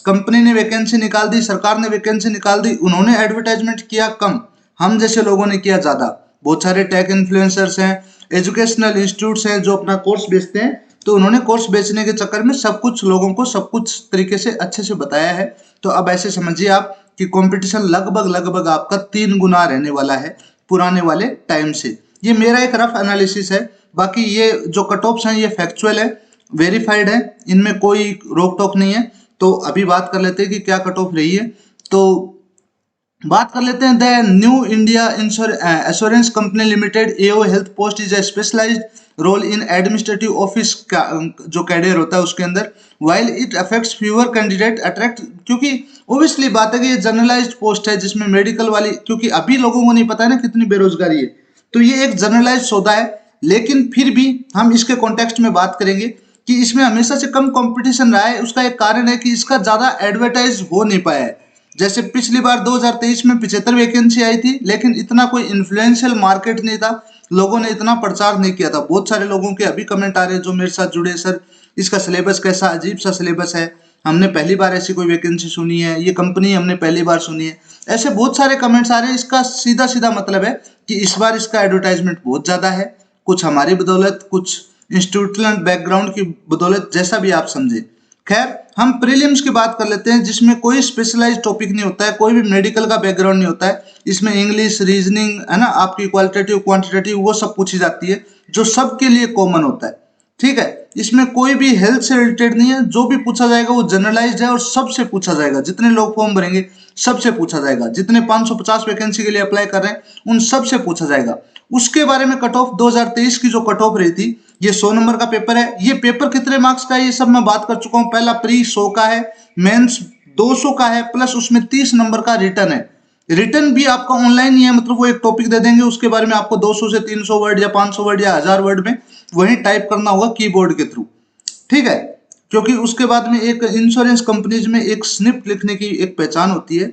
Company ने vacancy निकाल दी, सरकार ने वैकेंसी निकाल दी, उन्होंने एडवर्टाइजमेंट किया कम, हम जैसे लोगों ने किया ज्यादा। बहुत सारे टेक इन्फ्लुएंसर्स हैं, एजुकेशनल इंस्टीट्यूट्स हैं जो अपना कोर्स बेचते हैं, तो उन्होंने कोर्स बेचने के चक्कर में सब कुछ लोगों को सब कुछ तरीके से अच्छे से बताया है। तो अब ऐसे समझिए आप कि कंपटीशन लगभग लगभग आपका 3 गुना रहने वाला है पुराने वाले टाइम से। ये मेरा एक रफ एनालिसिस है, बाकी ये जो कट ऑफ्स हैं ये फैक्चुअल है, वेरीफाइड है, इनमें कोई रोक टोक नहीं है। तो अभी बात कर लेते हैं कि क्या कट ऑफ रही है। तो बात कर लेते हैं, the New India Assurance company limited AO health post is a specialised role in administrative office का जो कैडर होता है उसके अंदर, while it affects fewer candidate attract, क्योंकि ओबियसली बात है कि ये जनरलाइज्ड पोस्ट है जिसमें मेडिकल वाली, क्योंकि अभी लोगों को नहीं पता है ना कितनी बेरोजगारी है, तो ये एक जनरलाइज्ड सौदा है। लेकिन फिर भी हम इसके कॉन्टेक्स्ट में बात करेंगे कि इसमें हमेशा से कम कंपटीशन रहा है। उसका एक कारण है कि इसका ज्यादा एडवर्टाइज हो नहीं पाया है। जैसे पिछली बार 2023 में 75 वैकेंसी आई थी, लेकिन इतना कोई इन्फ्लुएंशियल मार्केट नहीं था, लोगों ने इतना प्रचार नहीं किया था। बहुत सारे लोगों के अभी कमेंट आ रहे हैं जो मेरे साथ जुड़े, सर इसका सिलेबस कैसा अजीब सा सिलेबस है, हमने पहली बार ऐसी कोई वैकेंसी सुनी है, ये कंपनी हमने पहली बार सुनी है, ऐसे बहुत सारे कमेंट्स आ रहे हैं। इसका सीधा सीधा मतलब है कि इस बार इसका एडवर्टाइजमेंट बहुत ज्यादा है, कुछ हमारी बदौलत, कुछ इंस्टीट्यूशनल बैकग्राउंड की बदौलत, जैसा भी आप समझे। खैर हम प्रीलिम्स की बात कर लेते हैं, जिसमें कोई स्पेशलाइज्ड टॉपिक नहीं होता है, कोई भी मेडिकल का बैकग्राउंड नहीं होता है। इसमें इंग्लिश, रीजनिंग है ना, आपकी क्वालिटेटिव क्वांटिटेटिव वो सब पूछी जाती है, जो सबके लिए कॉमन होता है। ठीक है, इसमें कोई भी हेल्थ से रिलेटेड नहीं है, जो भी पूछा जाएगा वो जनरलाइज्ड है और सबसे पूछा जाएगा। जितने लोग फॉर्म भरेंगे सबसे पूछा जाएगा, जितने 550 वैकेंसी के लिए अप्लाई कर रहे हैं उन सबसे पूछा जाएगा। उसके बारे में कट ऑफ 2023 की जो कट ऑफ रही थी, ये 100 नंबर का पेपर है। ये पेपर कितने मार्क्स का है ये सब मैं बात कर चुका हूं। पहला प्री 100 का है, मेंस 200 का है, प्लस उसमें 30 नंबर का रिटर्न है। रिटर्न भी आपका ऑनलाइन ही है, मतलब वो एक टॉपिक दे देंगे, उसके बारे में आपको 200 से 300 वर्ड या 500 वर्ड या 1000 वर्ड में वही टाइप करना होगा कीबोर्ड के थ्रू। ठीक है, क्योंकि उसके बाद में एक इंश्योरेंस कंपनीज में एक स्निप लिखने की एक पहचान होती है।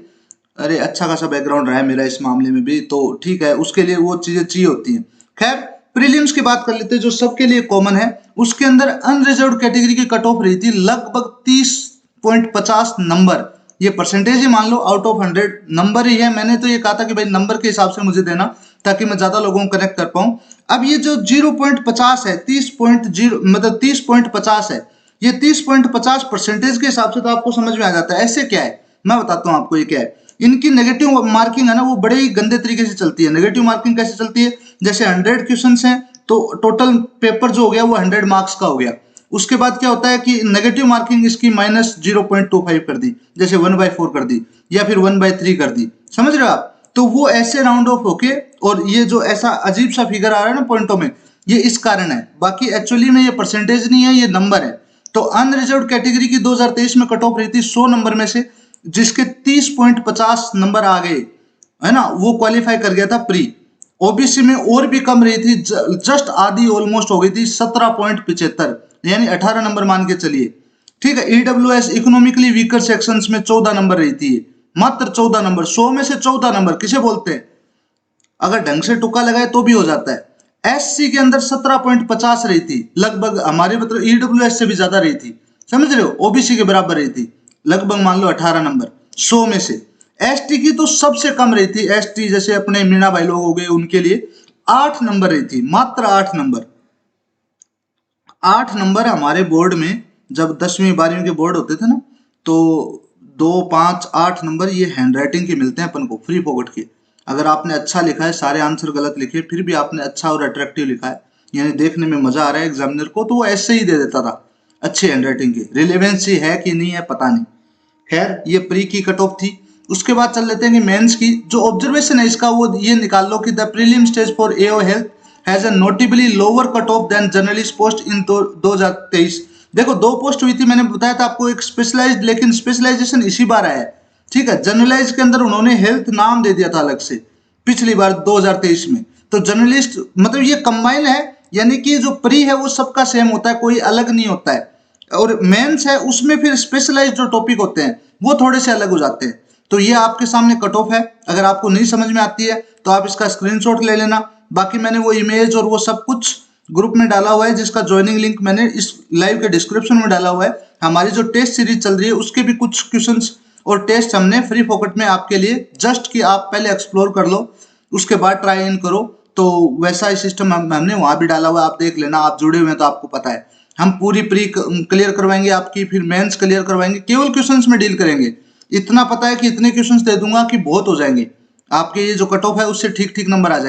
अरे अच्छा खासा बैकग्राउंड रहा है मेरा इस मामले में भी, तो ठीक है, उसके लिए वो चीजें चाहिए होती हैं। खैर प्रीलिम्स की बात कर लेते हैं जो सबके लिए कॉमन है। उसके अंदर अनरिजर्व कैटेगरी की कट ऑफ रही थी लगभग 30.50 नंबर। ये परसेंटेज ही मान लो, आउट ऑफ 100 नंबर ही है। मैंने तो ये कहा था कि भाई नंबर के हिसाब से मुझे देना, ताकि मैं ज्यादा लोगों को कनेक्ट कर पाऊं। अब ये जो 0.50 है, 30.0 मतलब 30.50 है, ये 30.50 परसेंटेज के हिसाब से तो आपको समझ में आ जाता है। ऐसे क्या है मैं बताता हूं आपको ये क्या है। इनकी नेगेटिव मार्किंग है ना, वो बड़े ही गंदे तरीके से चलती है। नेगेटिव मार्किंग कैसे चलती है, जैसे 100 क्वेश्चंस हैं तो टोटल पेपर जो हो गया वो 100 मार्क्स का हो गया। उसके बाद क्या होता है कि नेगेटिव मार्किंग इसकी -0.25 कर दी, जैसे 1/4 कर दी या फिर 1/3 कर दी, समझ रहे हो आप। तो वो ऐसे राउंड ऑफ होके, और ये जो ऐसा अजीब सा फिगर आ रहा है ना पॉइंटों में, ये इस कारण है। बाकी एक्चुअली में ये परसेंटेज नहीं है, ये नंबर है। तो अनरिजर्व कैटेगरी की 2023 में कट ऑफ रही थी 100 नंबर में से, जिसके 30.50 नंबर आ गए, है ना, वो क्वालिफाई कर गया था प्री। ओबीसी में और भी कम रही थी, जस्ट आधी ऑलमोस्ट हो गई थी, 17.75, यानी 18 नंबर मान के चलिए। ठीक है, ईडब्ल्यूएस इकोनॉमिकली वीकर सेक्शंस में 14 नंबर रही थी, मात्र 14 नंबर, 100 में से 14 नंबर किसे बोलते हैं, अगर ढंग से तुक्का लगाए तो भी हो जाता है। एससी के अंदर 17.50 रही थी, लगभग हमारे मतलब ईडब्ल्यूएस से भी ज्यादा रही थी, समझ रहे हो, ओबीसी के बराबर रही थी, लगभग मान लो 18 नंबर 100 में से। एसटी की तो सबसे कम रही थी, एसटी जैसे अपने मीणा भाई लोग हो गए उनके लिए 8 नंबर रही थी, मात्र 8 नंबर। 8 नंबर हमारे बोर्ड में, जब 10वीं 12वीं के बोर्ड होते थे ना, तो 2 5 8 नंबर ये हैंड राइटिंग के मिलते हैं अपन को, फ्री पॉकेट के। अगर आपने अच्छा लिखा है, सारे आंसर गलत लिखे, फिर भी आपने अच्छा और अट्रैक्टिव लिखा है, यानी देखने में मजा आ रहा है एग्जामिनर को, तो वो ऐसे ही दे देता था अच्छी हैंड राइटिंग की। रिलेवेंसी है कि नहीं है पता नहीं। खैर ये प्री की कट ऑफ थी। उसके बाद चल लेते हैं कि मेंस की जो ऑब्जर्वेशन है इसका, वो ये निकाल लो कि the prelim stage for AO health has a notably lower cut off than journalist post in 2023। देखो 2 पोस्ट हुई थी, मैंने बताया था आपको, एक स्पेशलाइज्ड, लेकिन स्पेशलाइजेशन इसी बार आया है। ठीक है, जर्नलाइज के अंदर उन्होंने हेल्थ नाम दे दिया था अलग से पिछली बार 2023 में। तो जर्नलिस्ट मतलब ये कंबाइन है, यानी कि जो प्री है वो सबका सेम होता है, कोई अलग नहीं होता है। और मेंस है उसमें फिर स्पेशलाइज्ड जो टॉपिक होते हैं वो थोड़े से अलग हो जाते हैं। तो ये आपके सामने कट ऑफ है, अगर आपको नहीं समझ में आती है तो आप इसका स्क्रीनशॉट ले लेना। बाकी मैंने वो इमेज और वो सब कुछ ग्रुप में डाला हुआ है, जिसका ज्वाइनिंग लिंक मैंने इस लाइव के डिस्क्रिप्शन में डाला हुआ है, हमारी जो टेस्ट सीरीज चल रही है उसके भी कुछ क्वेश्चंस और टेस्ट हमने फ्री फोकट में आपके लिए जस्ट कि आप पहले एक्सप्लोर कर लो, उसके बाद ट्राई इन करो। तो वैसा ही सिस्टम हमने वहां भी डाला हुआ है, आप देख लेना, आप जुड़े हुए हैं तो आपको पता है। हम पूरी प्री क्लियर करवाएंगे आपकी, फिर मेंस क्लियर करवाएंगे, केवल क्वेश्चंस में डील करेंगे। इतना पता है कि इतने क्वेश्चंस दे दूंगा कि बहुत हो जाएंगे आपके, ये जो कट ऑफ है उससे ठीक ठीक नंबर आ जाएंगे।